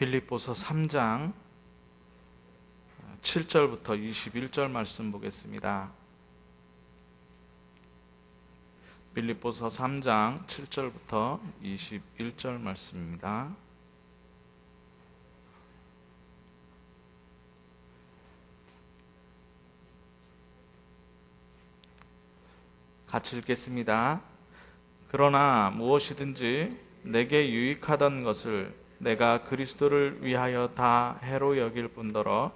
빌립보서 3장 7절부터 21절 말씀 보겠습니다. 빌립보서 3장 7절부터 21절 말씀입니다. 같이 읽겠습니다. 그러나 무엇이든지 내게 유익하던 것을 내가 그리스도를 위하여 다 해로 여길 뿐더러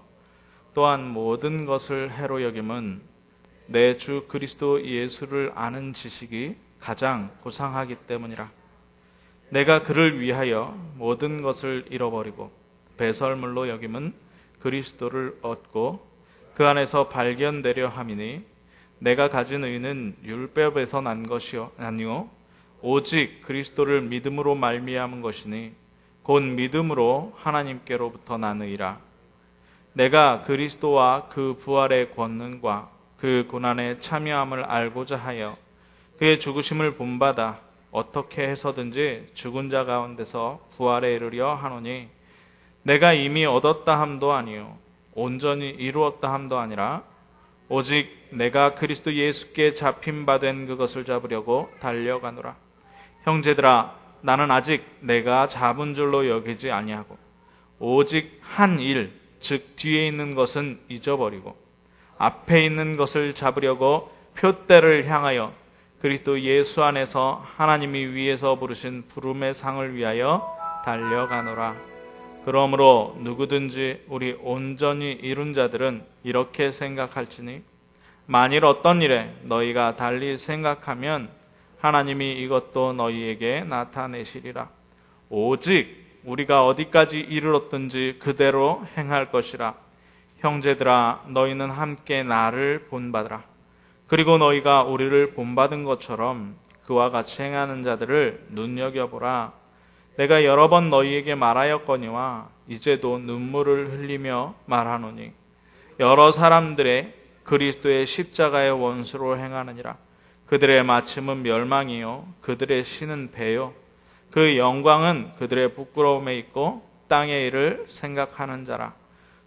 또한 모든 것을 해로 여김은 내 주 그리스도 예수를 아는 지식이 가장 고상하기 때문이라. 내가 그를 위하여 모든 것을 잃어버리고 배설물로 여김은 그리스도를 얻고 그 안에서 발견되려 함이니 내가 가진 의는 율법에서 난 것이 아니요 오직 그리스도를 믿음으로 말미암은 것이니 곧 믿음으로 하나님께로부터 난 의라. 내가 그리스도와 그 부활의 권능과 그 고난에 참여함을 알고자 하여 그의 죽으심을 본받아 어떻게 해서든지 죽은 자 가운데서 부활에 이르려 하노니 내가 이미 얻었다 함도 아니요 온전히 이루었다 함도 아니라 오직 내가 그리스도 예수께 잡힌 바 된 그것을 잡으려고 달려가노라. 형제들아, 나는 아직 내가 잡은 줄로 여기지 아니하고 오직 한 일, 즉 뒤에 있는 것은 잊어버리고 앞에 있는 것을 잡으려고 표대를 향하여 그리스도 예수 안에서 하나님이 위에서 부르신 부름의 상을 위하여 달려가노라. 그러므로 누구든지 우리 온전히 이룬 자들은 이렇게 생각할지니 만일 어떤 일에 너희가 달리 생각하면 하나님이 이것도 너희에게 나타내시리라. 오직 우리가 어디까지 이르렀든지 그대로 행할 것이라. 형제들아, 너희는 함께 나를 본받으라. 그리고 너희가 우리를 본받은 것처럼 그와 같이 행하는 자들을 눈여겨보라. 내가 여러 번 너희에게 말하였거니와 이제도 눈물을 흘리며 말하노니 여러 사람들의 그리스도의 십자가의 원수로 행하느니라. 그들의 마침은 멸망이요 그들의 신은 배요 그 영광은 그들의 부끄러움에 있고 땅의 일을 생각하는 자라.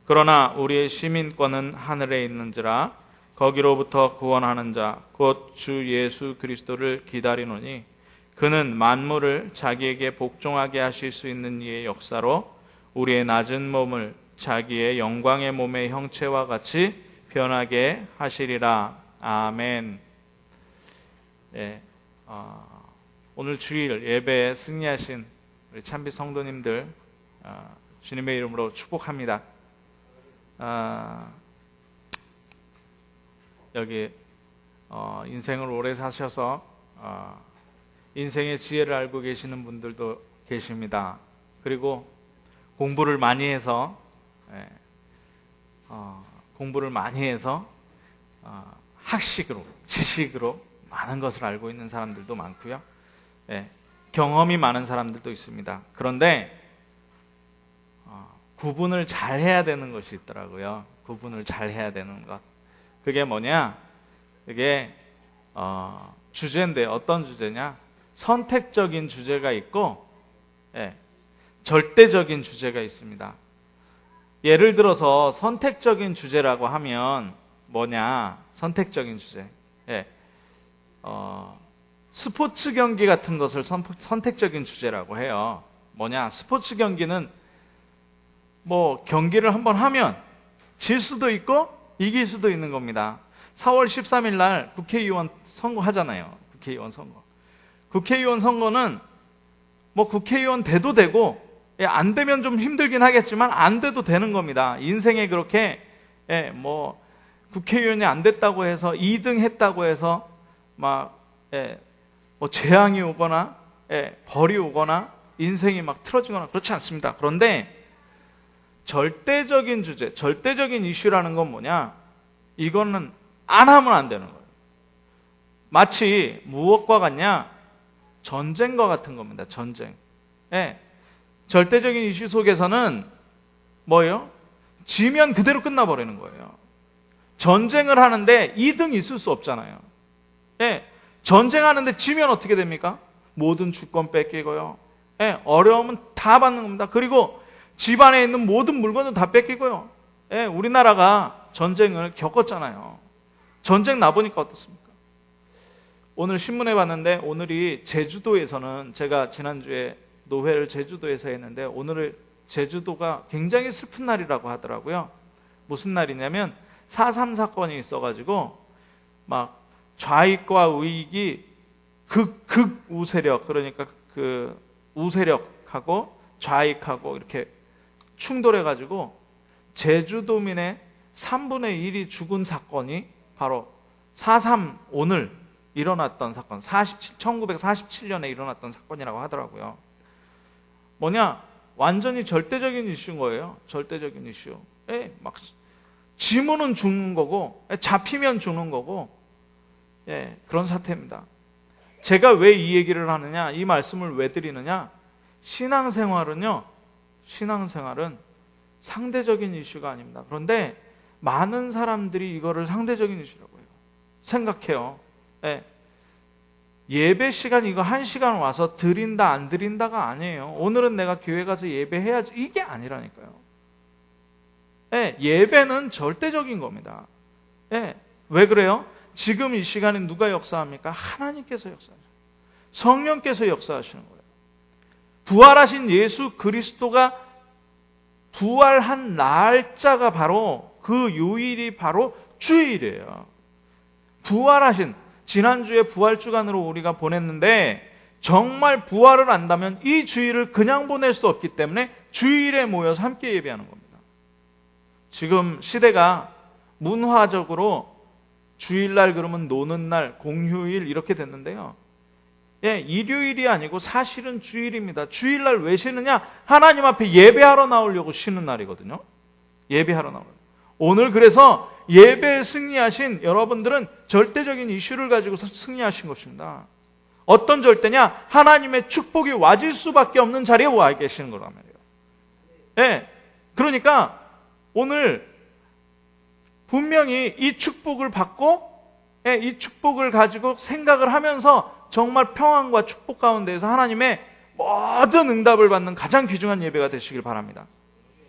그러나 우리의 시민권은 하늘에 있는지라 거기로부터 구원하는 자 곧 주 예수 그리스도를 기다리노니 그는 만물을 자기에게 복종하게 하실 수 있는 이의 역사로 우리의 낮은 몸을 자기의 영광의 몸의 형체와 같이 변하게 하시리라. 아멘. 네, 오늘 주일 예배에 승리하신 우리 참비 성도님들 주님의 이름으로 축복합니다. 여기 인생을 오래 사셔서 인생의 지혜를 알고 계시는 분들도 계십니다. 그리고 공부를 많이 해서 학식으로 지식으로 많은 것을 알고 있는 사람들도 많고요. 경험이 많은 사람들도 있습니다. 그런데 구분을 잘 해야 되는 것이 있더라고요. 구분을 잘 해야 되는 것. 그게 뭐냐? 그게 주제인데 어떤 주제냐? 선택적인 주제가 있고 절대적인 주제가 있습니다. 예를 들어서 선택적인 주제라고 하면 뭐냐? 선택적인 주제. 스포츠 경기 같은 것을 선택적인 주제라고 해요. 뭐냐? 스포츠 경기는 뭐 경기를 한번 하면 질 수도 있고 이길 수도 있는 겁니다. 4월 13일 날 국회의원 선거하잖아요. 국회의원 선거. 국회의원 선거는 뭐 국회의원 돼도 되고 안 되면 좀 힘들긴 하겠지만 안 돼도 되는 겁니다. 인생에 그렇게 뭐 국회의원이 안 됐다고 해서 2등 했다고 해서 막 뭐 재앙이 오거나 벌이 오거나 인생이 막 틀어지거나 그렇지 않습니다. 그런데 절대적인 주제, 절대적인 이슈라는 건 뭐냐? 이거는 안 하면 안 되는 거예요. 마치 무엇과 같냐? 전쟁과 같은 겁니다. 전쟁. 절대적인 이슈 속에서는 뭐예요? 지면 그대로 끝나버리는 거예요. 전쟁을 하는데 2등 있을 수 없잖아요. 전쟁하는데 지면 어떻게 됩니까? 모든 주권 뺏기고요. 어려움은 다 받는 겁니다. 그리고 집 안에 있는 모든 물건도 다 뺏기고요. 예, 우리나라가 전쟁을 겪었잖아요. 전쟁 나보니까 어떻습니까? 오늘 신문에 봤는데 오늘이 제주도에서는, 제가 지난주에 노회를 제주도에서 했는데 오늘은 제주도가 굉장히 슬픈 날이라고 하더라고요. 무슨 날이냐면 4.3 사건이 있어가지고 막 좌익과 우익이 극우세력, 그러니까 그 우세력하고 좌익하고 이렇게 충돌해가지고 제주도민의 3분의 1이 죽은 사건이 바로 4.3 오늘 일어났던 사건, 1947년에 일어났던 사건이라고 하더라고요. 뭐냐? 완전히 절대적인 이슈인 거예요. 절대적인 이슈. 예, 막 지면은 죽는 거고, 잡히면 죽는 거고, 예, 그런 사태입니다. 제가 왜 이 얘기를 하느냐, 이 말씀을 왜 드리느냐? 신앙생활은 상대적인 이슈가 아닙니다. 그런데 많은 사람들이 이거를 상대적인 이슈라고 해요. 생각해요. 예. 예배 시간 이거 1시간 와서 드린다 안 드린다가 아니에요. 오늘은 내가 교회 가서 예배해야지, 이게 아니라니까요. 예, 예배는 절대적인 겁니다. 예, 왜 그래요? 지금 이 시간에 누가 역사합니까? 하나님께서 역사하셔요. 성령께서 역사하시는 거예요. 부활하신 예수 그리스도가 부활한 날짜가 바로 그 요일이 바로 주일이에요. 부활하신, 지난주에 부활주간으로 우리가 보냈는데 정말 부활을 안다면 이 주일을 그냥 보낼 수 없기 때문에 주일에 모여서 함께 예배하는 겁니다. 지금 시대가 문화적으로 주일날 그러면 노는 날, 공휴일 이렇게 됐는데요. 예, 일요일이 아니고 사실은 주일입니다. 주일날 왜 쉬느냐? 하나님 앞에 예배하러 나오려고 쉬는 날이거든요. 예배하러 나오려고. 오늘 그래서 예배에 승리하신 여러분들은 절대적인 이슈를 가지고 승리하신 것입니다. 어떤 절대냐? 하나님의 축복이 와질 수밖에 없는 자리에 와 계시는 거란 말이에요. 예, 그러니까 오늘 분명히 이 축복을 받고, 예, 이 축복을 가지고 생각을 하면서 정말 평안과 축복 가운데에서 하나님의 모든 응답을 받는 가장 귀중한 예배가 되시길 바랍니다.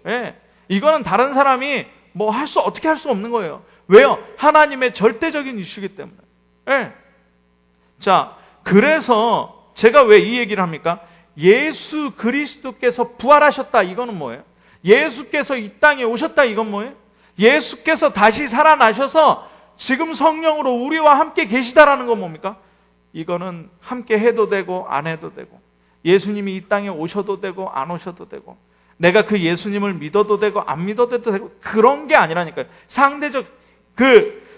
예, 이거는 다른 사람이 뭐 어떻게 할 수 없는 거예요. 왜요? 하나님의 절대적인 이슈이기 때문에. 예. 자, 그래서 제가 왜 이 얘기를 합니까? 예수 그리스도께서 부활하셨다, 이거는 뭐예요? 예수께서 이 땅에 오셨다, 이건 뭐예요? 예수께서 다시 살아나셔서 지금 성령으로 우리와 함께 계시다라는 건 뭡니까? 이거는 함께 해도 되고 안 해도 되고, 예수님이 이 땅에 오셔도 되고 안 오셔도 되고, 내가 그 예수님을 믿어도 되고 안 믿어도 되고, 그런 게 아니라니까요. 상대적,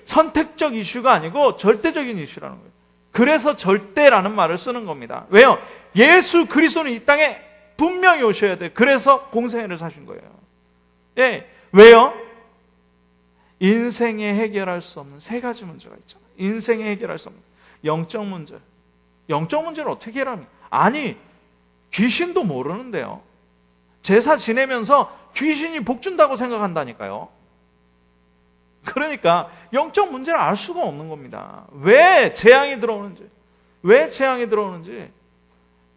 선택적 이슈가 아니고 절대적인 이슈라는 거예요. 그래서 절대라는 말을 쓰는 겁니다. 왜요? 예수 그리스도는 이 땅에 분명히 오셔야 돼요. 그래서 공생애를 사신 거예요. 예, 왜요? 인생에 해결할 수 없는 세 가지 문제가 있잖아요. 인생에 해결할 수 없는 영적 문제. 영적 문제를 어떻게 해결합니까? 아니, 귀신도 모르는데요. 제사 지내면서 귀신이 복 준다고 생각한다니까요. 그러니까 영적 문제를 알 수가 없는 겁니다. 왜 재앙이 들어오는지,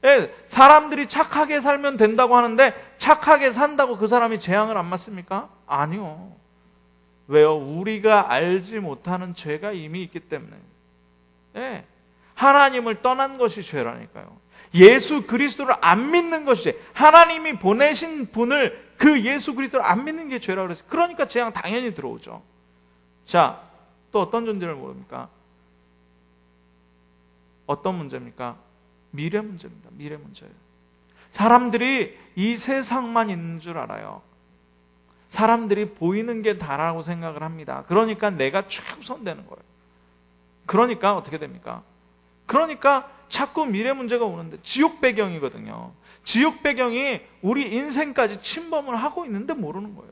예, 사람들이 착하게 살면 된다고 하는데 착하게 산다고 그 사람이 재앙을 안 맞습니까? 아니요. 왜요? 우리가 알지 못하는 죄가 이미 있기 때문에. 예, 하나님을 떠난 것이 죄라니까요. 예수 그리스도를 안 믿는 것이 죄. 하나님이 보내신 분을, 그 예수 그리스도를 안 믿는 게 죄라고 그랬어요. 그러니까 재앙 당연히 들어오죠. 자, 또 어떤 존재를 모릅니까? 어떤 문제입니까? 미래 문제입니다. 미래 문제. 사람들이 이 세상만 있는 줄 알아요. 사람들이 보이는 게 다라고 생각을 합니다. 그러니까 내가 최우선 되는 거예요. 그러니까 어떻게 됩니까? 그러니까 자꾸 미래 문제가 오는데, 지옥 배경이거든요. 지옥 배경이 우리 인생까지 침범을 하고 있는데 모르는 거예요.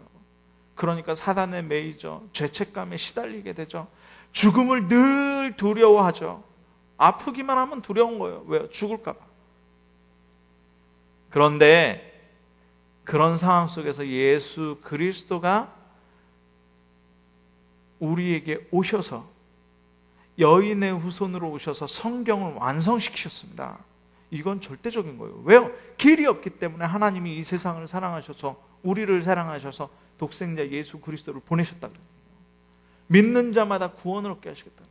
그러니까 사단에 매이죠. 죄책감에 시달리게 되죠. 죽음을 늘 두려워하죠. 아프기만 하면 두려운 거예요. 왜요? 죽을까 봐. 그런데 그런 상황 속에서 예수 그리스도가 우리에게 오셔서, 여인의 후손으로 오셔서 성경을 완성시키셨습니다. 이건 절대적인 거예요. 왜요? 길이 없기 때문에 하나님이 이 세상을 사랑하셔서, 우리를 사랑하셔서 독생자 예수 그리스도를 보내셨다 그랬어요. 믿는 자마다 구원을 얻게 하시겠다.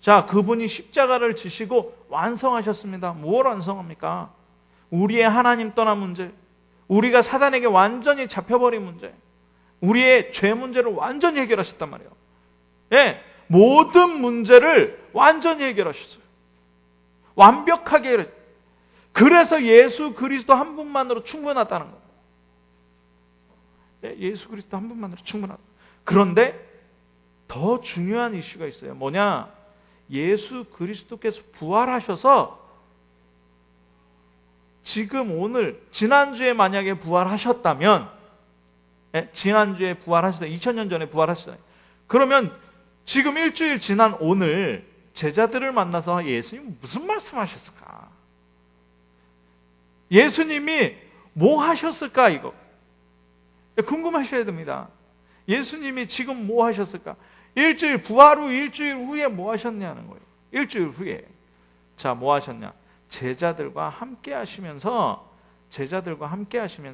자, 그분이 십자가를 지시고 완성하셨습니다. 뭘 완성합니까? 우리의 하나님 떠난 문제, 우리가 사단에게 완전히 잡혀버린 문제, 우리의 죄 문제를 완전히 해결하셨단 말이에요. 예, 모든 문제를 완전히 해결하셨어요. 완벽하게 해결했어요. 그래서 예수 그리스도 한 분만으로 충분하다는 거예요. 예, 예수 그리스도 한 분만으로 충분하다. 그런데 더 중요한 이슈가 있어요. 뭐냐? 예수 그리스도께서 부활하셔서 지금 오늘, 지난주에 만약에 부활하셨다면, 지난주에 부활하셨다, 2000년 전에 부활하셨다, 그러면 지금 일주일 지난 오늘 제자들을 만나서 예수님 무슨 말씀하셨을까? 예수님이 뭐 하셨을까? 이거 궁금하셔야 됩니다. 예수님이 지금 뭐 하셨을까? 부활 후 일주일 후에 뭐 하셨냐는 거예요. 일주일 후에. 자, 뭐 하셨냐? 제자들과 함께 하시면서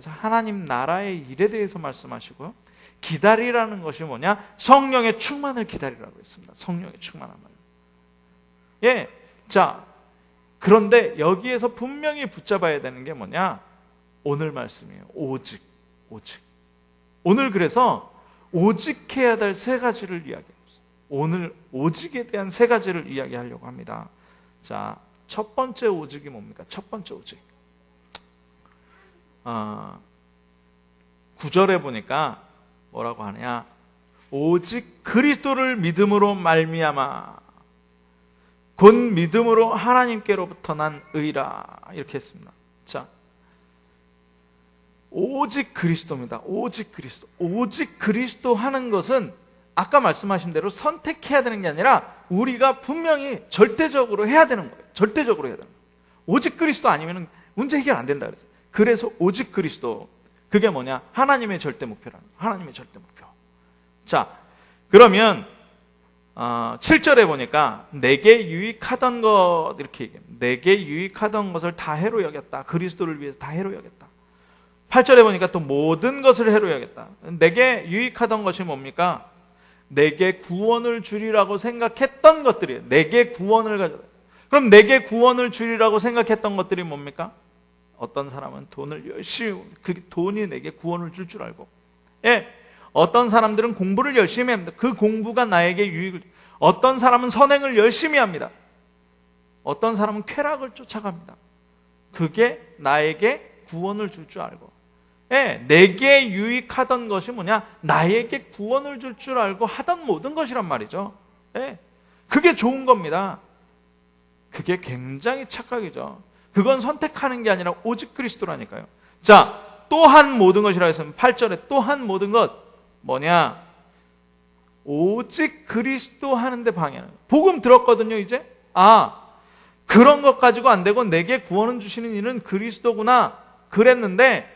하나님 나라의 일에 대해서 말씀하시고요. 기다리라는 것이 뭐냐? 성령의 충만을 기다리라고 했습니다. 성령의 충만한 말. 예. 자, 그런데 여기에서 분명히 붙잡아야 되는 게 뭐냐? 오늘 말씀이에요. 오직. 오늘 그래서 오직 해야 될 세 가지를 이야기합니다. 오늘 오직에 대한 세 가지를 이야기하려고 합니다. 자, 첫 번째 오직이 뭡니까? 첫 번째 오직. 9절에 보니까 뭐라고 하냐? 오직 그리스도를 믿음으로 말미암아 곧 믿음으로 하나님께로부터 난 의라, 이렇게 했습니다. 자, 오직 그리스도입니다. 오직 그리스도 하는 것은 아까 말씀하신 대로 선택해야 되는 게 아니라 우리가 분명히 절대적으로 해야 되는 거예요. 절대적으로 해야 되는 거예요. 오직 그리스도 아니면 문제 해결 안 된다 그랬어요. 그래서 오직 그리스도, 그게 뭐냐? 하나님의 절대 목표라는 거예요. 하나님의 절대 목표. 자, 그러면 7절에 보니까 내게 유익하던 것, 이렇게 얘기합니다. 내게 유익하던 것을 다 해로 여겼다. 그리스도를 위해서 다 해로 여겼다. 8절에 보니까 또 모든 것을 해로 여겼다. 내게 유익하던 것이 뭡니까? 내게 구원을 주리라고 생각했던 것들이에요. 내게 구원을 가져다. 그럼 내게 구원을 주리라고 생각했던 것들이 뭡니까? 어떤 사람은 돈을 열심히, 그 돈이 내게 구원을 줄 줄 알고, 예, 어떤 사람들은 공부를 열심히 합니다. 그 공부가 나에게 유익을, 어떤 사람은 선행을 열심히 합니다. 어떤 사람은 쾌락을 쫓아갑니다. 그게 나에게 구원을 줄 줄 알고, 예, 내게 유익하던 것이 뭐냐? 나에게 구원을 줄 줄 알고 하던 모든 것이란 말이죠. 예, 그게 좋은 겁니다. 그게 굉장히 착각이죠. 그건 선택하는 게 아니라 오직 그리스도라니까요. 자, 또한 모든 것이라고 했으면 8절에 또한 모든 것 뭐냐? 오직 그리스도 하는데 방해하는 거예요. 복음 들었거든요. 이제 그런 것 가지고 안 되고 내게 구원을 주시는 이는 그리스도구나 그랬는데,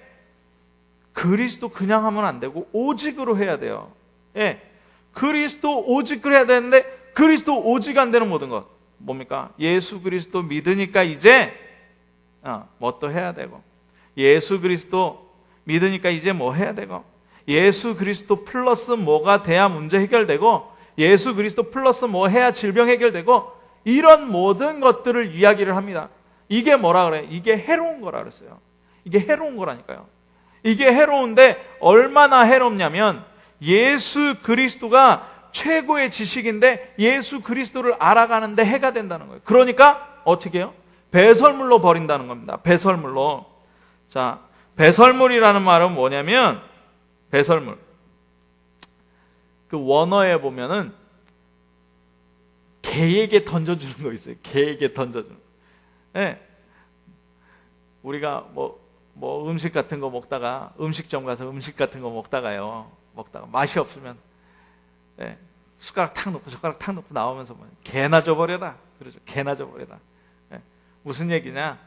그리스도 그냥 하면 안 되고 오직으로 해야 돼요. 예, 그리스도 오직을 해야 되는데 그리스도 오직 안 되는 모든 것 뭡니까? 예수 그리스도 믿으니까 이제 뭐 또 해야 되고, 예수 그리스도 믿으니까 이제 뭐 해야 되고, 예수 그리스도 플러스 뭐가 돼야 문제 해결되고, 예수 그리스도 플러스 뭐 해야 질병 해결되고, 이런 모든 것들을 이야기를 합니다. 이게 뭐라 그래? 이게 해로운 거라 그랬어요. 이게 해로운 거라니까요. 이게 해로운데 얼마나 해롭냐면 예수 그리스도가 최고의 지식인데 예수 그리스도를 알아가는데 해가 된다는 거예요. 그러니까 어떻게 해요? 배설물로 버린다는 겁니다. 배설물로. 자, 배설물이라는 말은 뭐냐면, 배설물, 그 원어에 보면은 개에게 던져주는 거 있어요. 개에게 던져주는 거. 네. 우리가 뭐 음식 같은 거 먹다가, 음식점 가서 음식 같은 거 먹다가 맛이 없으면, 네, 숟가락 탁 놓고 나오면서 개나 줘버려라 그러죠. 개나 줘버려라. 네. 무슨 얘기냐?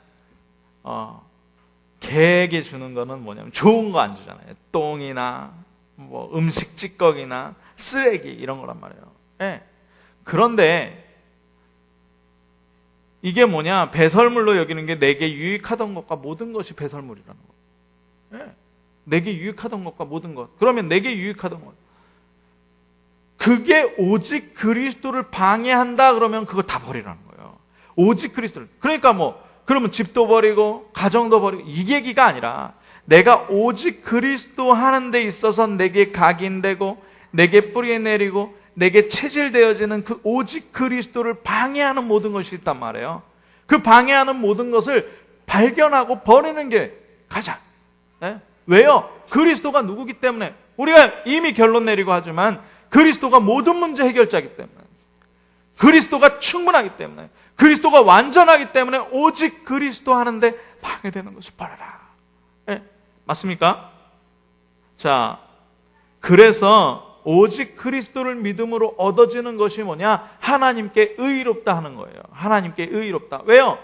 개에게 주는 거는 뭐냐면 좋은 거 안 주잖아요. 똥이나 뭐 음식 찌꺼기나 쓰레기 이런 거란 말이에요. 네. 그런데 이게 뭐냐? 배설물로 여기는 게 내게 유익하던 것과 모든 것이 배설물이라는 거예요. 예. 내게 유익하던 것과 모든 것. 그러면 내게 유익하던 것. 그게 오직 그리스도를 방해한다 그러면 그거 다 버리라는 거예요. 오직 그리스도를. 그러니까 그러면 집도 버리고 가정도 버리고 이 얘기가 아니라 내가 오직 그리스도 하는 데 있어서 내게 각인되고 내게 뿌리 내리고 내게 체질되어지는 그 오직 그리스도를 방해하는 모든 것이 있단 말이에요. 그 방해하는 모든 것을 발견하고 버리는 게 가장. 네? 왜요? 그리스도가 누구기 때문에. 우리가 이미 결론 내리고 하지만 그리스도가 모든 문제 해결자이기 때문에, 그리스도가 충분하기 때문에, 그리스도가 완전하기 때문에 오직 그리스도 하는데 방해되는 것을 버려라. 네? 맞습니까? 자, 그래서 오직 그리스도를 믿음으로 얻어지는 것이 뭐냐? 하나님께 의롭다 하는 거예요. 하나님께 의롭다. 왜요?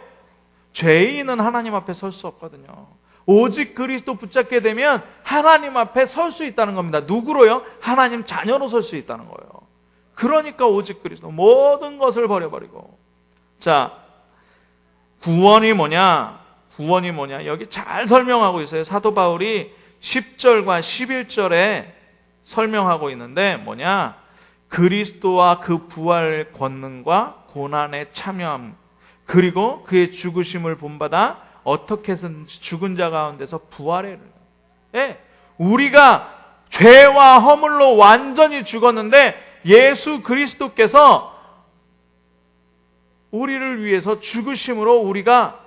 죄인은 하나님 앞에 설 수 없거든요. 오직 그리스도 붙잡게 되면 하나님 앞에 설 수 있다는 겁니다. 누구로요? 하나님 자녀로 설 수 있다는 거예요. 그러니까 오직 그리스도, 모든 것을 버려버리고. 자, 구원이 뭐냐? 구원이 뭐냐? 여기 잘 설명하고 있어요. 사도 바울이 10절과 11절에 설명하고 있는데 뭐냐? 그리스도와 그 부활 권능과 고난에 참여함, 그리고 그의 죽으심을 본받아 어떻게 해서든 죽은 자 가운데서 부활해. 예, 우리가 죄와 허물로 완전히 죽었는데 예수 그리스도께서 우리를 위해서 죽으심으로 우리가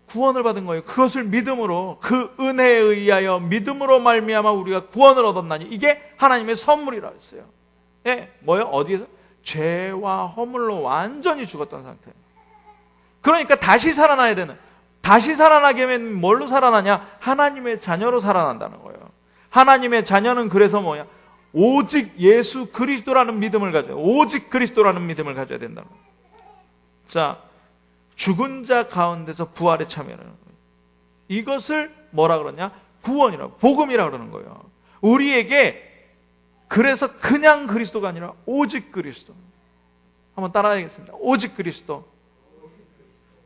구원을 받은 거예요. 그것을 믿음으로, 그 은혜에 의하여 믿음으로 말미암아 우리가 구원을 얻었나니 이게 하나님의 선물이라 했어요. 예, 뭐요? 어디에서? 죄와 허물로 완전히 죽었던 상태. 그러니까 다시 살아나야 되는. 다시 살아나게 되면 뭘로 살아나냐? 하나님의 자녀로 살아난다는 거예요. 하나님의 자녀는 그래서 뭐냐? 오직 예수 그리스도라는 믿음을 가져요. 오직 그리스도라는 믿음을 가져야 된다는 거예요. 자, 죽은 자 가운데서 부활에 참여하는 거예요. 이것을 뭐라 그러냐? 구원이라고, 복음이라고 그러는 거예요. 우리에게 그래서 그냥 그리스도가 아니라 오직 그리스도. 한번 따라하겠습니다. 오직 그리스도.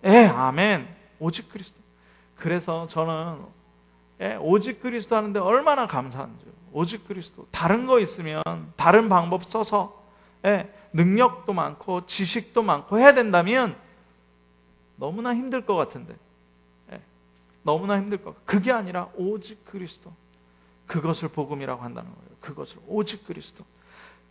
예, 아멘. 오직 그리스도. 그래서 저는 오직 그리스도 하는데 얼마나 감사한지. 오직 그리스도. 다른 거 있으면 다른 방법 써서 능력도 많고 지식도 많고 해야 된다면 너무나 힘들 것 같은데, 너무나 힘들 것 같아요. 그게 아니라 오직 그리스도. 그것을 복음이라고 한다는 거예요. 그것을 오직 그리스도.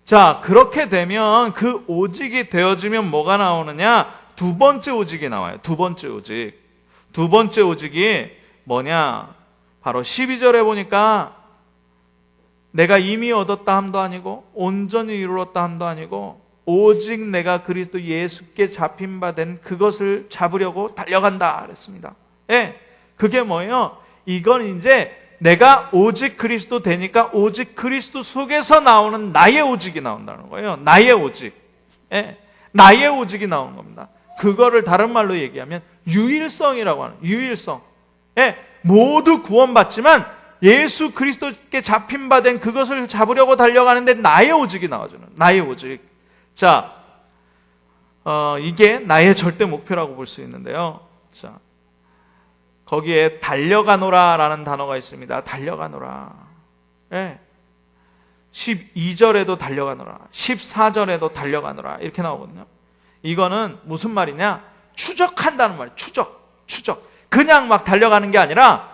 자, 그렇게 되면 그 오직이 되어지면 뭐가 나오느냐? 두 번째 오직이 나와요. 두 번째 오직. 두 번째 오직이 뭐냐? 바로 12절에 보니까 내가 이미 얻었다 함도 아니고 온전히 이루었다 함도 아니고 오직 내가 그리스도 예수께 잡힌 바 된 그것을 잡으려고 달려간다 그랬습니다. 예, 그게 뭐예요? 이건 이제 내가 오직 그리스도 되니까 오직 그리스도 속에서 나오는 나의 오직이 나온다는 거예요. 나의 오직. 예, 나의 오직이 나오는 겁니다. 그거를 다른 말로 얘기하면 유일성이라고 하는, 유일성. 예, 모두 구원받지만 예수 그리스도께 잡힌 바 된 그것을 잡으려고 달려가는데 나의 오직이 나와주는, 나의 오직. 자, 이게 나의 절대 목표라고 볼 수 있는데요. 자, 거기에 달려가노라 라는 단어가 있습니다. 달려가노라. 예. 12절에도 달려가노라, 14절에도 달려가노라 이렇게 나오거든요. 이거는 무슨 말이냐? 추적한다는 말. 추적. 그냥 막 달려가는 게 아니라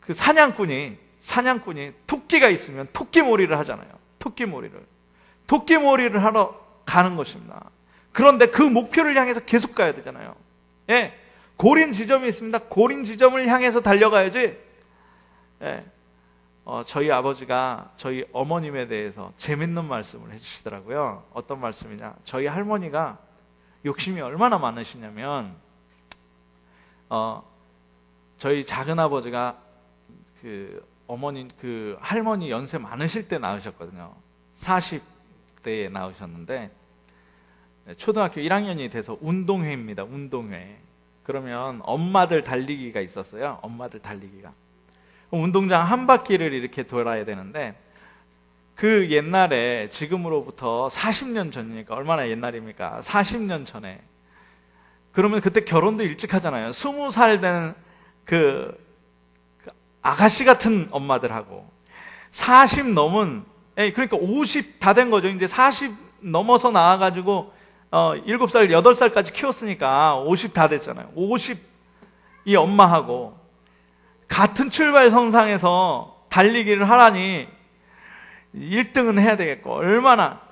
그 사냥꾼이 토끼가 있으면 토끼몰이를 하잖아요. 토끼몰이를 하러 가는 것입니다. 그런데 그 목표를 향해서 계속 가야 되잖아요. 예. 고린 지점이 있습니다. 고린 지점을 향해서 달려가야지. 예. 저희 아버지가 저희 어머님에 대해서 재밌는 말씀을 해주시더라고요. 어떤 말씀이냐? 저희 할머니가 욕심이 얼마나 많으시냐면, 저희 작은 아버지가 할머니 연세 많으실 때 낳으셨거든요. 40대에 낳으셨는데 초등학교 1학년이 돼서 운동회입니다. 운동회. 그러면 엄마들 달리기가 있었어요. 엄마들 달리기가. 운동장 한 바퀴를 이렇게 돌아야 되는데, 그 옛날에 지금으로부터 40년 전이니까 얼마나 옛날입니까? 40년 전에 그러면 그때 결혼도 일찍 하잖아요. 20살 된 그 아가씨 같은 엄마들하고 40 넘은, 그러니까 50 다 된 거죠. 이제 40 넘어서 나와가지고 7살, 8살까지 키웠으니까 50 다 됐잖아요. 50 이 엄마하고 같은 출발선상에서 달리기를 하라니 1등은 해야 되겠고, 얼마나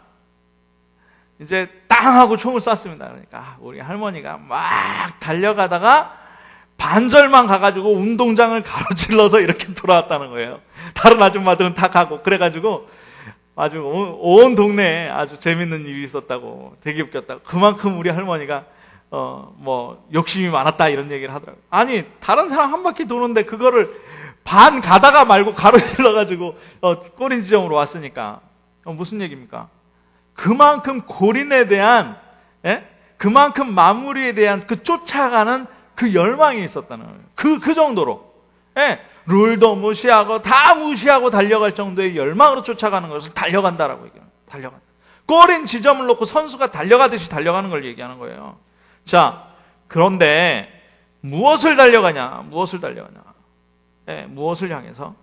이제 땅 하고 총을 쐈습니다. 그러니까 우리 할머니가 막 달려가다가 반절만 가가지고 운동장을 가로질러서 이렇게 돌아왔다는 거예요. 다른 아줌마들은 다 가고, 그래가지고 아주 온 동네에 아주 재밌는 일이 있었다고, 되게 웃겼다고. 그만큼 우리 할머니가 욕심이 많았다 이런 얘기를 하더라고요. 아니, 다른 사람 한 바퀴 도는데 그거를 반 가다가 말고 가로질러가지고 꼬린 지점으로 왔으니까 무슨 얘기입니까? 그만큼 골인에 대한, 그만큼 마무리에 대한 그 쫓아가는 그 열망이 있었다는 거예요. 그 정도로, 룰도 무시하고 다 무시하고 달려갈 정도의 열망으로 쫓아가는 것을 달려간다라고 얘기해요. 달려간다. 꼬린 지점을 놓고 선수가 달려가듯이 달려가는 걸 얘기하는 거예요. 자, 그런데 무엇을 달려가냐? 무엇을 달려가냐? 무엇을 향해서?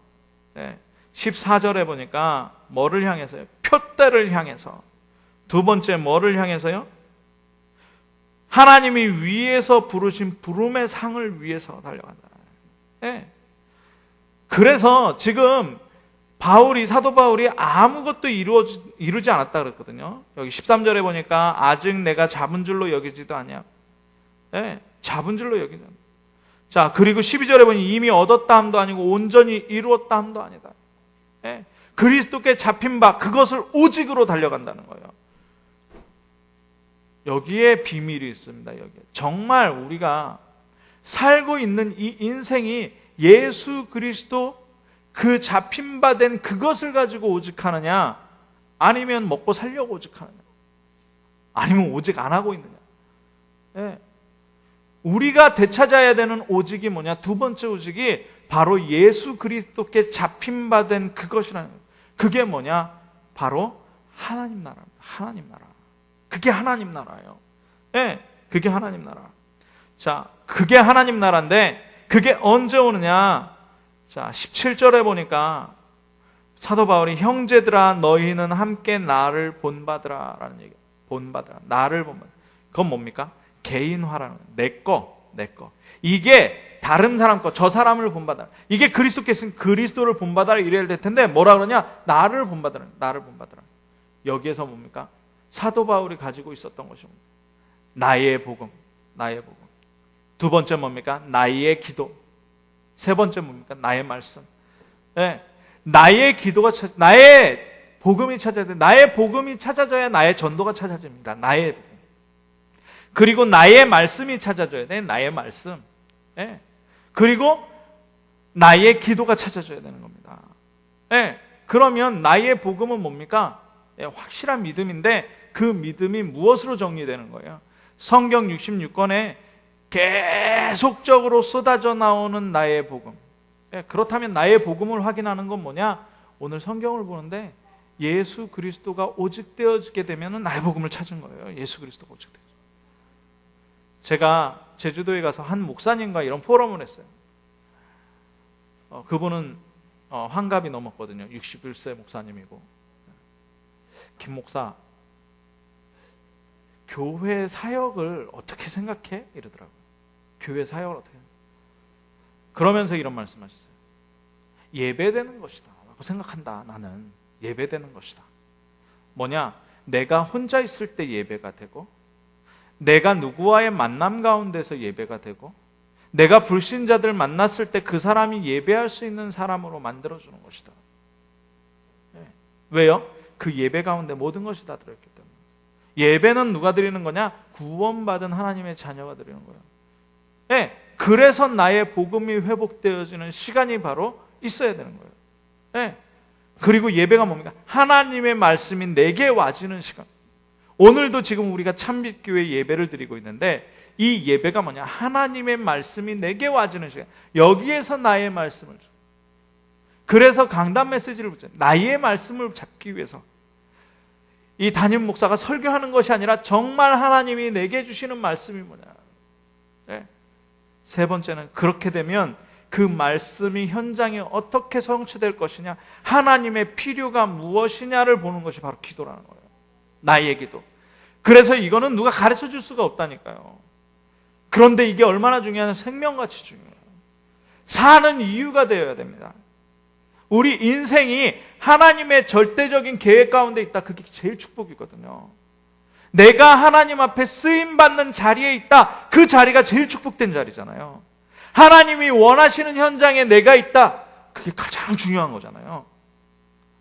14절에 보니까 뭐를 향해서요? 표대를 향해서. 두 번째 뭐를 향해서요? 하나님이 위에서 부르신 부름의 상을 위해서 달려간다. 그래서 지금 사도 바울이 아무것도 이루지 않았다 그랬거든요. 여기 13절에 보니까 아직 내가 잡은 줄로 여기지도 않냐. 잡은 줄로 여기지 않냐. 자, 그리고 12절에 보니 이미 얻었다 함도 아니고 온전히 이루었다 함도 아니다. 그리스도께 잡힌 바 그것을 오직으로 달려간다는 거예요. 여기에 비밀이 있습니다. 여기에. 정말 우리가 살고 있는 이 인생이 예수 그리스도 그 잡힌 바 된 그것을 가지고 오직하느냐, 아니면 먹고 살려고 오직하느냐, 아니면 오직 안 하고 있느냐. 우리가 되찾아야 되는 오직이 뭐냐? 두 번째 오직이 바로 예수 그리스도께 잡힌 바 된 그것이라는 거예요. 그게 뭐냐? 바로 하나님 나라입니다. 하나님 나라. 그게 하나님 나라예요. 그게 하나님 나라. 자, 그게 하나님 나라인데 그게 언제 오느냐? 자, 17절에 보니까 사도 바울이 형제들아 너희는 함께 나를 본받으라 라는 얘기예요. 본받으라. 나를 본받으라. 그건 뭡니까? 개인화라는 거예요. 내 거. 이게 다른 사람 거, 저 사람을 본받아라. 이게 그리스도께서 그리스도를 본받아라 이래야 될 텐데 뭐라 그러냐? 나를 본받으라. 나를 본받으라. 여기에서 뭡니까? 사도 바울이 가지고 있었던 것이 뭡니까? 나의 복음. 나의 복음. 두 번째 뭡니까? 나의 기도. 세 번째 뭡니까? 나의 말씀. 나의 기도가 나의 복음이 찾아야 돼. 나의 복음이 찾아져야 나의 전도가 찾아집니다. 나의 복음. 그리고 나의 말씀이 찾아져야 돼. 나의 말씀. 그리고 나의 기도가 찾아져야 되는 겁니다. 그러면 나의 복음은 뭡니까? 확실한 믿음인데 그 믿음이 무엇으로 정리되는 거예요? 성경 66권에 계속적으로 쏟아져 나오는 나의 복음. 그렇다면 나의 복음을 확인하는 건 뭐냐? 오늘 성경을 보는데 예수 그리스도가 오직되어지게 되면 나의 복음을 찾은 거예요. 예수 그리스도가 오직되어지게. 제가 제주도에 가서 한 목사님과 이런 포럼을 했어요. 그분은 환갑이 넘었거든요. 61세 목사님이고. 김 목사, 교회 사역을 어떻게 생각해? 이러더라고요. 교회 사역을 어떻게 생각해? 그러면서 이런 말씀하셨어요. 예배되는 것이다 라고 생각한다. 나는 예배되는 것이다. 뭐냐? 내가 혼자 있을 때 예배가 되고, 내가 누구와의 만남 가운데서 예배가 되고, 내가 불신자들 만났을 때 그 사람이 예배할 수 있는 사람으로 만들어주는 것이다. 왜요? 그 예배 가운데 모든 것이 다 들어있기 때문에. 예배는 누가 드리는 거냐? 구원받은 하나님의 자녀가 드리는 거예요. 그래서 나의 복음이 회복되어지는 시간이 바로 있어야 되는 거예요. 그리고 예배가 뭡니까? 하나님의 말씀이 내게 와지는 시간. 오늘도 지금 우리가 참빛교회 예배를 드리고 있는데 이 예배가 뭐냐? 하나님의 말씀이 내게 와지는 시간. 여기에서 나의 말씀을, 그래서 강단 메시지를 붙여요. 나의 말씀을 잡기 위해서. 이 담임 목사가 설교하는 것이 아니라 정말 하나님이 내게 주시는 말씀이 뭐냐? 예. 세 번째는 그렇게 되면 그 말씀이 현장에 어떻게 성취될 것이냐, 하나님의 필요가 무엇이냐를 보는 것이 바로 기도라는 거예요. 나의 기도. 그래서 이거는 누가 가르쳐 줄 수가 없다니까요. 그런데 이게 얼마나 중요하냐, 생명같이 중요해요. 사는 이유가 되어야 됩니다. 우리 인생이 하나님의 절대적인 계획 가운데 있다. 그게 제일 축복이거든요. 내가 하나님 앞에 쓰임받는 자리에 있다. 그 자리가 제일 축복된 자리잖아요. 하나님이 원하시는 현장에 내가 있다. 그게 가장 중요한 거잖아요.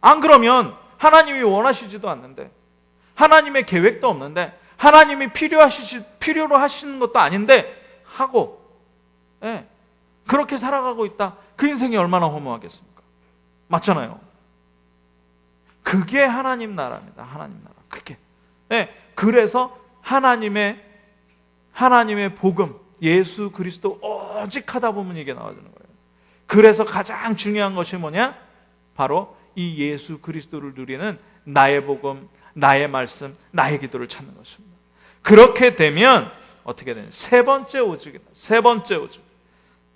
안 그러면 하나님이 원하시지도 않는데, 하나님의 계획도 없는데, 하나님이 필요로 하시는 것도 아닌데 하고, 예, 그렇게 살아가고 있다. 그 인생이 얼마나 허무하겠습니까? 맞잖아요. 그게 하나님 나라입니다. 하나님 나라. 그게. 예, 그래서 하나님의 복음, 예수 그리스도 오직 하다 보면 이게 나와주는 거예요. 그래서 가장 중요한 것이 뭐냐? 바로 이 예수 그리스도를 누리는 나의 복음, 나의 말씀, 나의 기도를 찾는 것입니다. 그렇게 되면 어떻게 되냐? 세 번째 오직이다. 세 번째 오직.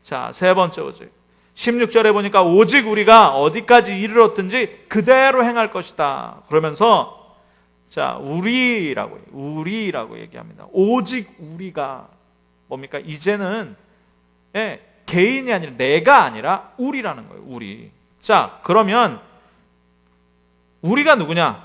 자, 세 번째 오직. 16절에 보니까 오직 우리가 어디까지 이르렀든지 그대로 행할 것이다. 그러면서 자, 우리라고 얘기합니다. 오직 우리가 뭡니까? 이제는 개인이 아니라 내가 아니라 우리라는 거예요. 우리. 자, 그러면 우리가 누구냐?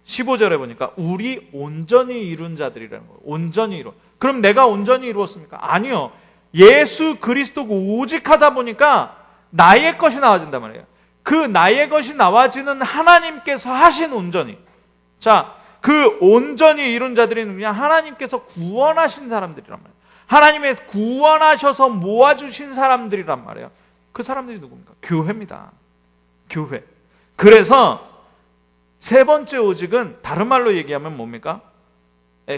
15절에 보니까 우리 온전히 이룬 자들이라는 거예요. 온전히 이룬. 그럼 내가 온전히 이루었습니까? 아니요. 예수 그리스도가 오직 하다 보니까 나의 것이 나와진단 말이에요. 그 나의 것이 나와지는 하나님께서 하신 온전히. 자, 그 온전히 이룬 자들이 누구냐? 하나님께서 구원하신 사람들이란 말이에요. 하나님의 구원하셔서 모아주신 사람들이란 말이에요. 그 사람들이 누굽니까? 교회입니다. 교회. 그래서 세 번째 오직은 다른 말로 얘기하면 뭡니까?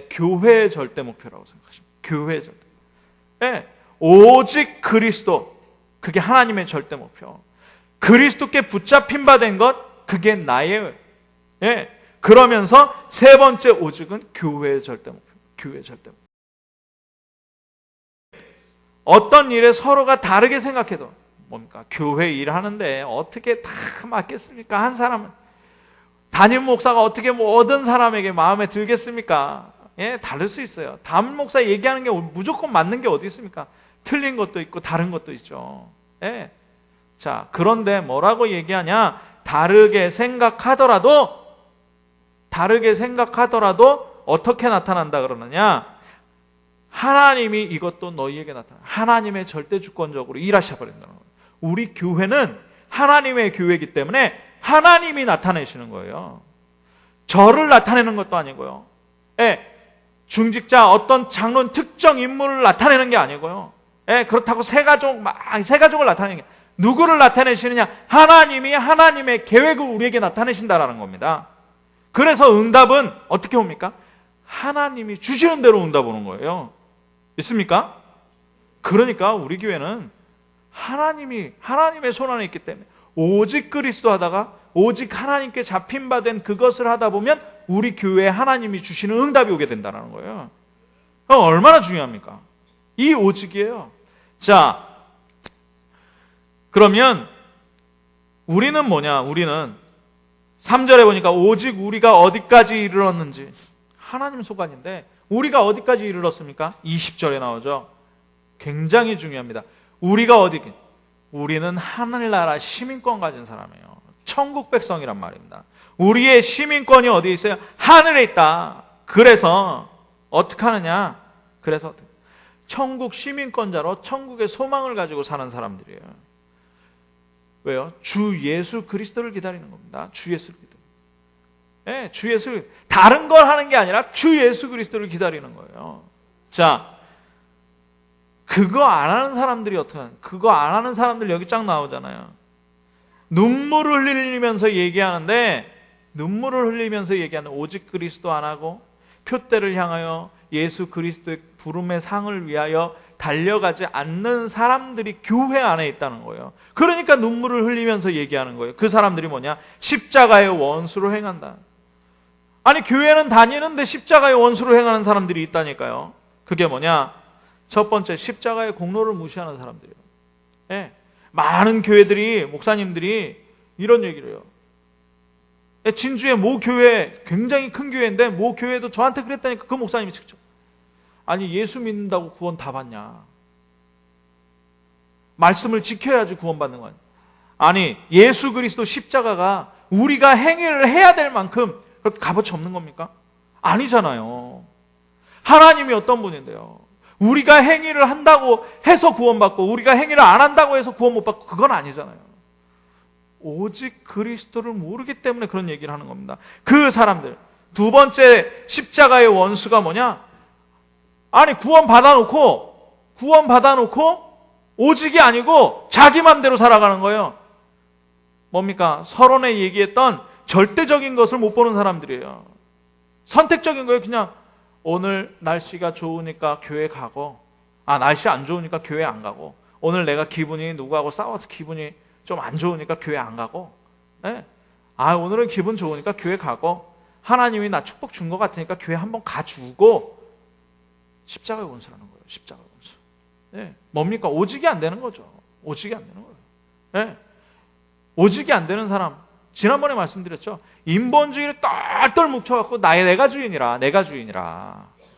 교회의 절대 목표라고 생각하십니다. 교회의 절대. 오직 그리스도. 그게 하나님의 절대 목표. 그리스도께 붙잡힌 바 된 것, 그게 나의. 그러면서 세 번째 오직은 교회의 절대 목표. 교회의 절대 목표. 어떤 일에 서로가 다르게 생각해도 뭡니까? 교회 일하는데 어떻게 다 맞겠습니까? 한 사람은 담임 목사가 어떻게 어떤 사람에게 마음에 들겠습니까? 다를 수 있어요. 담임 목사 얘기하는 게 무조건 맞는 게 어디 있습니까? 틀린 것도 있고 다른 것도 있죠. 자, 그런데 뭐라고 얘기하냐? 다르게 생각하더라도 어떻게 나타난다 그러느냐? 하나님이 이것도 너희에게 나타나. 하나님의 절대 주권적으로 일하셔 버린다는 거예요. 우리 교회는 하나님의 교회이기 때문에 하나님이 나타내시는 거예요. 저를 나타내는 것도 아니고요. 중직자 어떤 장로는 특정 인물을 나타내는 게 아니고요. 그렇다고 세 가족을 나타내는 게, 누구를 나타내시느냐? 하나님이 하나님의 계획을 우리에게 나타내신다라는 겁니다. 그래서 응답은 어떻게 옵니까? 하나님이 주시는 대로 응답 오는 거예요. 있습니까? 그러니까 우리 교회는 하나님의 손 안에 있기 때문에 오직 그리스도 하다가 오직 하나님께 잡힌 바 된 그것을 하다 보면 우리 교회에 하나님이 주시는 응답이 오게 된다는 거예요. 얼마나 중요합니까? 이 오직이에요. 자, 그러면 우리는 뭐냐? 우리는 3절에 보니까 오직 우리가 어디까지 이르렀는지, 하나님 소관인데 우리가 어디까지 이르렀습니까? 20절에 나오죠. 굉장히 중요합니다. 우리는 하늘나라 시민권 가진 사람이에요. 천국 백성이란 말입니다. 우리의 시민권이 어디에 있어요? 하늘에 있다. 그래서 어떻게 하느냐? 그래서 천국 시민권자로 천국의 소망을 가지고 사는 사람들이에요. 왜요? 주 예수 그리스도를 기다리는 겁니다. 주 예수를 기다리는. 주 예수, 다른 걸 하는 게 아니라 주 예수 그리스도를 기다리는 거예요. 자, 그거 안 하는 사람들이 어떻게 하냐? 그거 안 하는 사람들 여기 쫙 나오잖아요. 눈물을 흘리면서 얘기하는 오직 그리스도 안 하고 표대를 향하여 예수 그리스도의 부름의 상을 위하여 달려가지 않는 사람들이 교회 안에 있다는 거예요. 그러니까 눈물을 흘리면서 얘기하는 거예요. 그 사람들이 뭐냐? 십자가의 원수로 행한다. 아니, 교회는 다니는데 십자가의 원수로 행하는 사람들이 있다니까요. 그게 뭐냐? 첫 번째, 십자가의 공로를 무시하는 사람들이에요. 예. 많은 교회들이, 목사님들이 이런 얘기를 해요. 진주의 모 교회, 굉장히 큰 교회인데 모 교회도 저한테 그랬다니까 그 목사님이 직접, 아니 예수 믿는다고 구원 다 받냐? 말씀을 지켜야지 구원받는 거 아니야. 아니 예수 그리스도 십자가가 우리가 행위를 해야 될 만큼 그렇게 값어치 없는 겁니까? 아니잖아요. 하나님이 어떤 분인데요, 우리가 행위를 한다고 해서 구원받고 우리가 행위를 안 한다고 해서 구원 못 받고, 그건 아니잖아요. 오직 그리스도를 모르기 때문에 그런 얘기를 하는 겁니다. 그 사람들, 두 번째 십자가의 원수가 뭐냐? 아니 구원 받아놓고 오직이 아니고 자기 맘대로 살아가는 거예요. 뭡니까? 서론에 얘기했던 절대적인 것을 못 보는 사람들이에요. 선택적인 거예요. 그냥 오늘 날씨가 좋으니까 교회 가고, 날씨 안 좋으니까 교회 안 가고, 오늘 내가 기분이 누구하고 싸워서 기분이 좀 안 좋으니까 교회 안 가고, 네? 오늘은 기분 좋으니까 교회 가고, 하나님이 나 축복 준 것 같으니까 교회 한번 가주고, 십자가의 원수라는 거예요. 십자가의 원수. 네. 뭡니까? 오직이 안 되는 거죠. 오직이 안 되는 거예요. 네. 오직이 안 되는 사람, 지난번에 말씀드렸죠. 인본주의를 똘똘 뭉쳐갖고 내가 주인이라.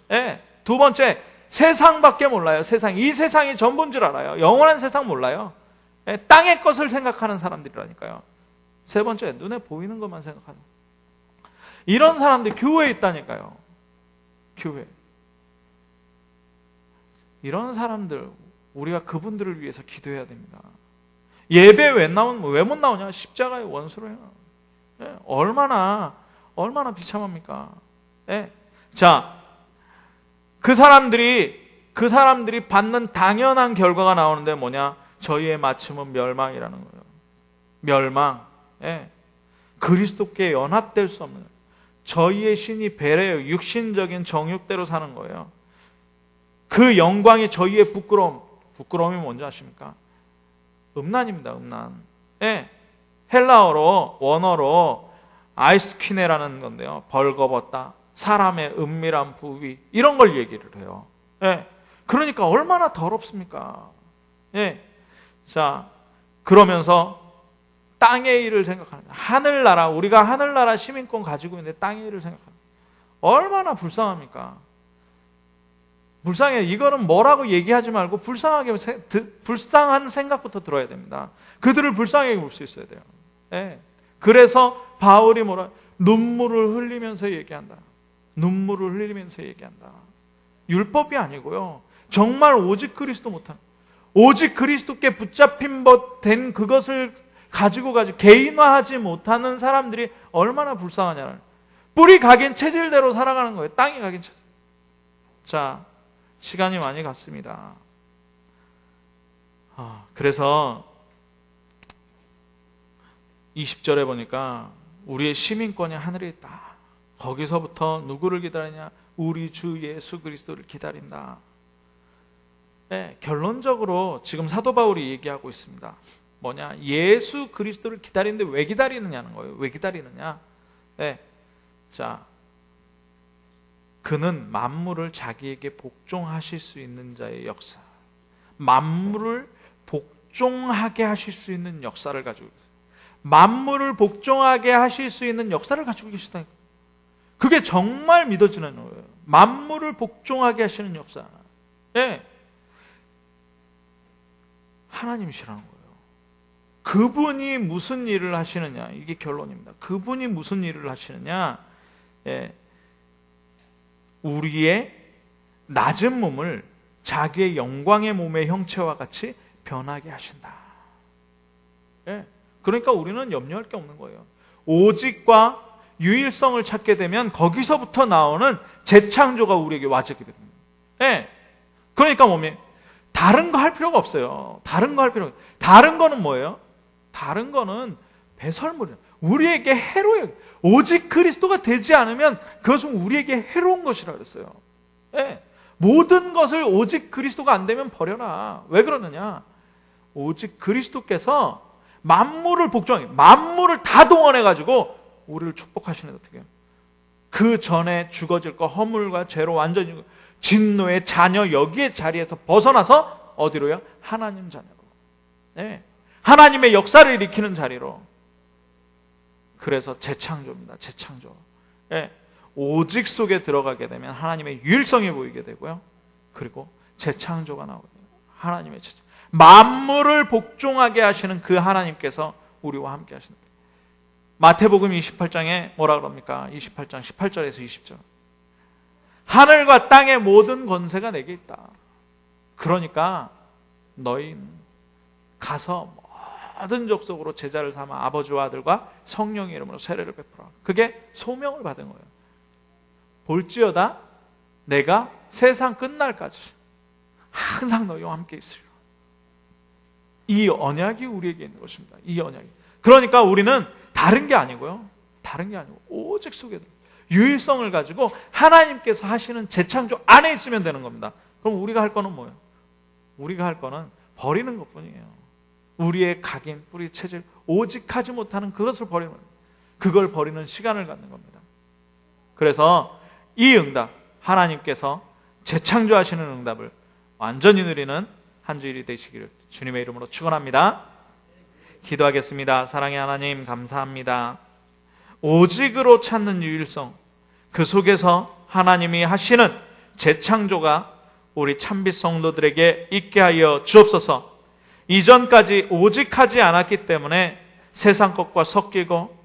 네. 두 번째, 세상밖에 몰라요. 이 세상이 전부인 줄 알아요. 영원한 세상 몰라요. 네. 땅의 것을 생각하는 사람들이라니까요. 세 번째, 눈에 보이는 것만 생각하는, 이런 사람들이 교회에 있다니까요. 교회. 이런 사람들, 우리가 그분들을 위해서 기도해야 됩니다. 예배 왜 못 나오냐? 십자가의 원수로 해요. 네, 얼마나 비참합니까? 네. 자, 그 사람들이 받는 당연한 결과가 나오는데 뭐냐? 저희의 마침은 멸망이라는 거예요. 멸망. 네. 그리스도께 연합될 수 없는, 저희의 신이 배려요. 육신적인 정욕대로 사는 거예요. 그 영광이 저희의 부끄러움이 뭔지 아십니까? 음란입니다. 음란. 예. 헬라어로, 원어로 아이스퀴네라는 건데요, 벌거벗다, 사람의 은밀한 부위, 이런 걸 얘기를 해요. 예. 그러니까 얼마나 더럽습니까? 예. 자, 그러면서 땅의 일을 생각하는, 하늘나라, 우리가 하늘나라 시민권 가지고 있는데 땅의 일을 생각하는, 얼마나 불쌍합니까? 불쌍해. 이거는 뭐라고 얘기하지 말고 불쌍한 생각부터 들어야 됩니다. 그들을 불쌍하게 볼 수 있어야 돼요. 네. 그래서 바울이 눈물을 흘리면서 얘기한다. 눈물을 흘리면서 얘기한다. 율법이 아니고요, 정말 오직 그리스도 못한, 오직 그리스도께 붙잡힌 된 그것을 가지고 개인화하지 못하는 사람들이 얼마나 불쌍하냐는, 뿌리 각인 체질대로 살아가는 거예요. 땅이 각인 체질. 자, 시간이 많이 갔습니다. 그래서 20절에 보니까 우리의 시민권이 하늘에 있다. 거기서부터 누구를 기다리냐? 우리 주 예수 그리스도를 기다린다. 네, 결론적으로 지금 사도 바울이 얘기하고 있습니다. 뭐냐? 예수 그리스도를 기다리는데 왜 기다리느냐는 거예요. 왜 기다리느냐? 네. 자, 그는 만물을 자기에게 복종하실 수 있는 자의 역사, 만물을 복종하게 하실 수 있는 역사를 가지고 계세요. 만물을 복종하게 하실 수 있는 역사를 가지고 계시다니까. 그게 정말 믿어지는 거예요. 만물을 복종하게 하시는 역사. 예. 하나님이시라는 거예요. 그분이 무슨 일을 하시느냐, 이게 결론입니다. 그분이 무슨 일을 하시느냐? 예. 우리의 낮은 몸을 자기의 영광의 몸의 형체와 같이 변하게 하신다. 예. 그러니까 우리는 염려할 게 없는 거예요. 오직과 유일성을 찾게 되면 거기서부터 나오는 재창조가 우리에게 와지게 됩니다. 예. 그러니까 다른 거 할 필요가 없어요. 다른 거는 뭐예요? 다른 거는 배설물이에요. 우리에게 해로워요. 오직 그리스도가 되지 않으면 그것은 우리에게 해로운 것이라 그랬어요. 예. 모든 것을 오직 그리스도가 안 되면 버려라. 왜 그러느냐? 오직 그리스도께서 만물을 만물을 다 동원해가지고 우리를 축복하시는 어떻게 해요? 그 전에 죽어질 거, 허물과 죄로 완전히 진노의 자녀 여기의 자리에서 벗어나서 어디로요? 하나님 자녀로. 네. 하나님의 역사를 일으키는 자리로. 그래서 재창조입니다. 재창조. 네. 오직 속에 들어가게 되면 하나님의 유일성이 보이게 되고요. 그리고 재창조가 나오게 됩니다. 하나님의 재창조. 만물을 복종하게 하시는 그 하나님께서 우리와 함께 하신다. 마태복음 28장에 뭐라 그럽니까? 28장 18절에서 20절. 하늘과 땅의 모든 권세가 내게 있다. 그러니까 너희는 가서 모든 족속으로 제자를 삼아 아버지와 아들과 성령의 이름으로 세례를 베풀어. 그게 소명을 받은 거예요. 볼지어다 내가 세상 끝날까지 항상 너희와 함께 있으리라. 이 언약이 우리에게 있는 것입니다. 이 언약이. 그러니까 우리는 다른 게 아니고요. 다른 게 아니고 오직 속에 유일성을 가지고 하나님께서 하시는 재창조 안에 있으면 되는 겁니다. 그럼 우리가 할 거는 뭐예요? 우리가 할 거는 버리는 것뿐이에요. 우리의 각인, 뿌리, 체질, 오직 하지 못하는 그것을 버리는 겁니다. 그걸 버리는 시간을 갖는 겁니다. 그래서 이 응답, 하나님께서 재창조하시는 응답을 완전히 누리는 한 주일이 되시기를 주님의 이름으로 축원합니다. 기도하겠습니다. 사랑의 하나님 감사합니다. 오직으로 찾는 유일성, 그 속에서 하나님이 하시는 재창조가 우리 참빛 성도들에게 있게 하여 주옵소서. 이전까지 오직하지 않았기 때문에 세상 것과 섞이고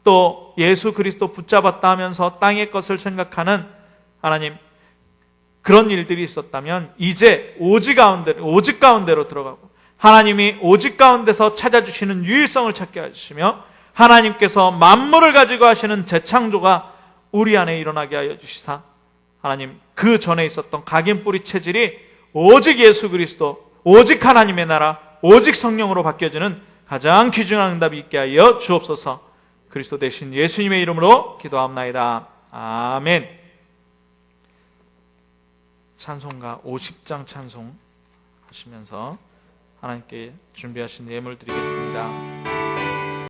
또 예수 그리스도 붙잡았다 하면서 땅의 것을 생각하는 하나님, 그런 일들이 있었다면 이제 오직 가운데로 들어가고 하나님이 오직 가운데서 찾아주시는 유일성을 찾게 해주시며 하나님께서 만물을 가지고 하시는 재창조가 우리 안에 일어나게 하여 주시사 하나님, 그 전에 있었던 각인 뿌리 체질이 오직 예수 그리스도, 오직 하나님의 나라, 오직 성령으로 바뀌어지는 가장 귀중한 응답이 있게 하여 주옵소서. 그리스도 대신 예수님의 이름으로 기도합나이다. 아멘. 찬송가 50장 찬송 하시면서 하나님께 준비하신 예물 드리겠습니다.